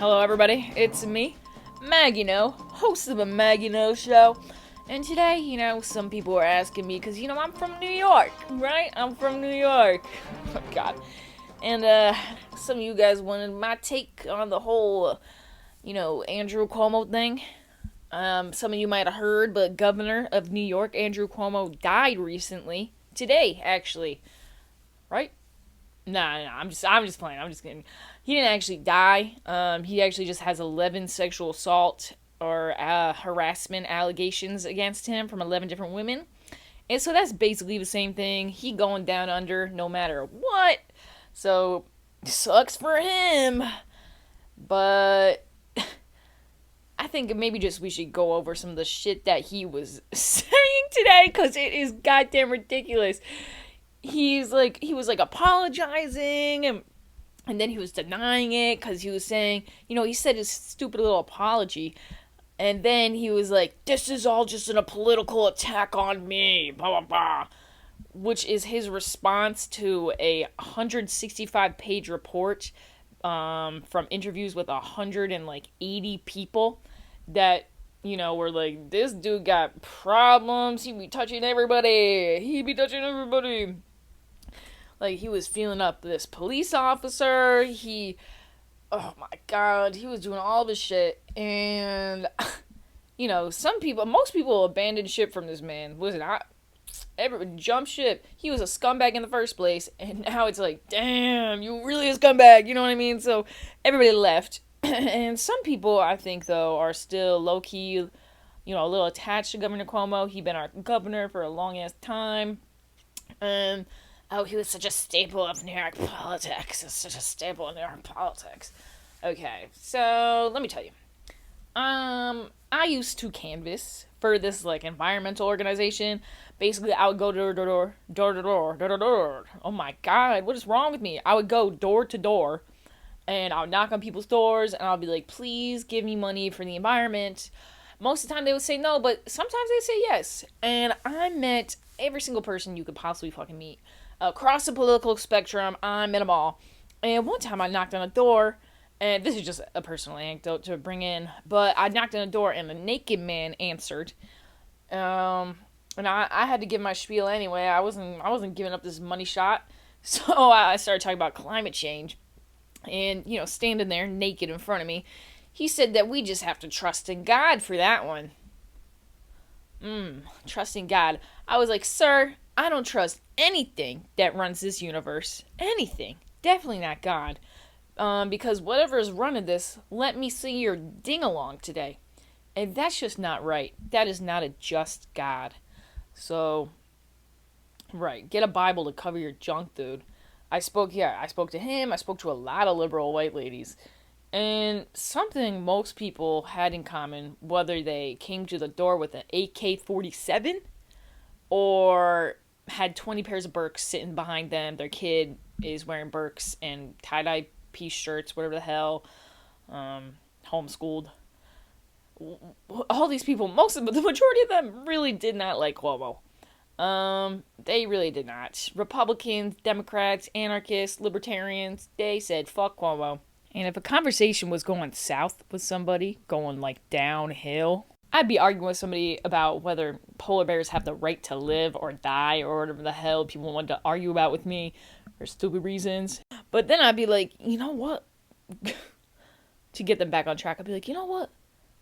Hello, everybody. It's me, Maggie Noe, host of the Maggie Noe Show. And today, some people are asking me because, I'm from New York, right? I'm from New York. Oh, God. And, some of you guys wanted my take on the whole, Andrew Cuomo thing. Some of you might have heard, but Governor of New York, Andrew Cuomo, died recently. Today, actually. Right? Nah, I'm just playing. I'm just kidding. He didn't actually die. He actually just has 11 sexual assault or harassment allegations against him from 11 different women. And so that's basically the same thing. He going down under no matter what. So, sucks for him. But I think maybe just we should go over some of the shit that he was saying today because it is goddamn ridiculous. He was apologizing and then he was denying it because he was saying, he said his stupid little apology. And then he was like, this is all just a political attack on me, blah, blah, blah. Which is his response to a 165-page report from interviews with 180 people that, were like, this dude got problems. He be touching everybody. Like, he was feeling up this police officer. Oh my God, he was doing all this shit. And, most people abandoned ship from this man. Listen, everyone jumped ship. He was a scumbag in the first place. And now it's like, damn, you really a scumbag. You know what I mean? So, everybody left. And some people, I think, though, are still low-key, a little attached to Governor Cuomo. He been our governor for a long-ass time. And he was such a staple of New York politics. Okay, so let me tell you. I used to canvass for this environmental organization. Basically, I would go door to door. Oh my God, what is wrong with me? I would go door to door, and I would knock on people's doors, and I'll be like, please give me money for the environment. Most of the time they would say no, but sometimes they say yes. And I met every single person you could possibly fucking meet. Across the political spectrum, I met them all. And one time I knocked on a door, and this is just a personal anecdote to bring in, but I knocked on a door and a naked man answered. And I had to give my spiel anyway. I wasn't giving up this money shot. So I started talking about climate change. And, standing there naked in front of me, he said that we just have to trust in God for that one. Trusting God. I was like, sir, I don't trust anything that runs this universe. Anything. Definitely not God. Because whatever is running this, let me see your ding-along today. And that's just not right. That is not a just God. So, right. Get a Bible to cover your junk, dude. I spoke to him. I spoke to a lot of liberal white ladies. And something most people had in common, whether they came to the door with an AK-47 or had 20 pairs of Birks sitting behind them. Their kid is wearing Birks and tie-dye piece shirts, whatever the hell, homeschooled. All these people, the majority of them really did not like Cuomo. They really did not. Republicans, Democrats, anarchists, libertarians, they said, fuck Cuomo. And if a conversation was going south with somebody, going downhill, I'd be arguing with somebody about whether polar bears have the right to live or die or whatever the hell people want to argue about with me for stupid reasons. But then I'd be like, you know what? To get them back on track, I'd be like, you know what?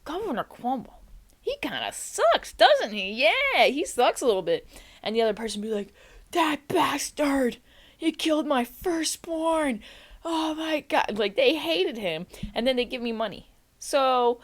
Governor Cuomo, he kind of sucks, doesn't he? Yeah, he sucks a little bit. And the other person would be like, that bastard, he killed my firstborn. Oh my God. They hated him. And then they give me money. So,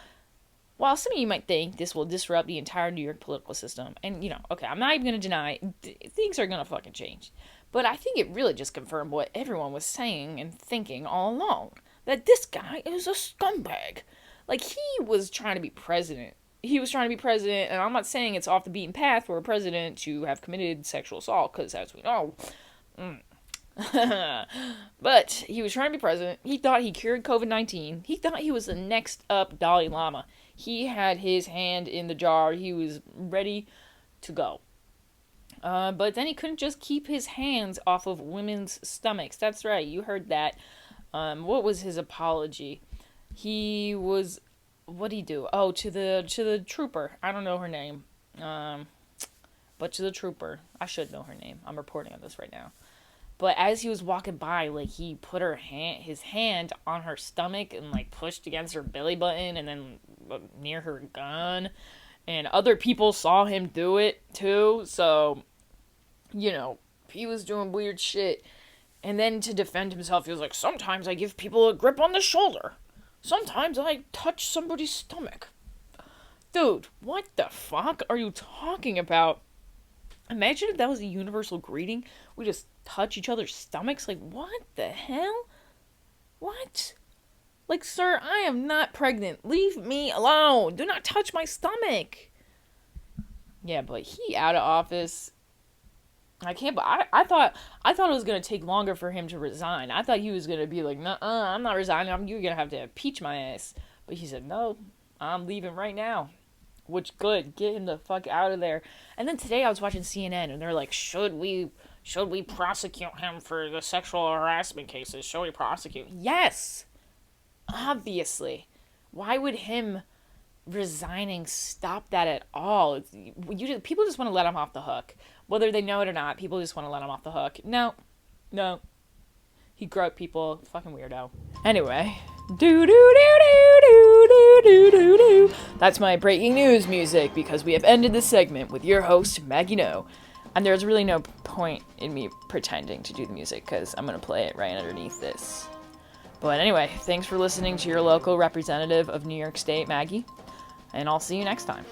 while some of you might think this will disrupt the entire New York political system, and, okay, I'm not even going to deny things are going to fucking change. But I think it really just confirmed what everyone was saying and thinking all along. That this guy is a scumbag. He was trying to be president. And I'm not saying it's off the beaten path for a president to have committed sexual assault, because as we know, but he was trying to be president. He thought he cured COVID-19. He thought he was the next up Dalai Lama. He had his hand in the jar. He was ready to go. But then he couldn't just keep his hands off of women's stomachs. That's right, you heard that. What was his apology? He was, what did he do? Oh, to the trooper. I don't know her name. But to the trooper. I should know her name. I'm reporting on this right now. But as he was walking by, like, he put his hand on her stomach and, like, pushed against her belly button and then near her gun. And other people saw him do it, too. So, he was doing weird shit. And then to defend himself, he was like, sometimes I give people a grip on the shoulder. Sometimes I touch somebody's stomach. Dude, what the fuck are you talking about? Imagine if that was a universal greeting. We just touch each other's stomachs. Like, what the hell? What? Like, sir, I am not pregnant. Leave me alone. Do not touch my stomach. Yeah, but he out of office. I can't. But I thought it was gonna take longer for him to resign. I thought he was gonna be like, "Nuh, I'm not resigning. You're gonna have to impeach my ass." But he said, "No, I'm leaving right now." Which, good, get him the fuck out of there. And then today I was watching CNN and they're like, should we prosecute him for the sexual harassment cases? Should we prosecute? Yes, obviously. Why would him resigning stop that at all? People just want to let him off the hook, whether they know it or not. People just want to let him off the hook. No, he groped people. Fucking weirdo. Anyway. Do do do do do do do do do. That's my breaking news music because we have ended this segment with your host, Maggie Noe. And there's really no point in me pretending to do the music because I'm going to play it right underneath this. But anyway, thanks for listening to your local representative of New York State, Maggie. And I'll see you next time.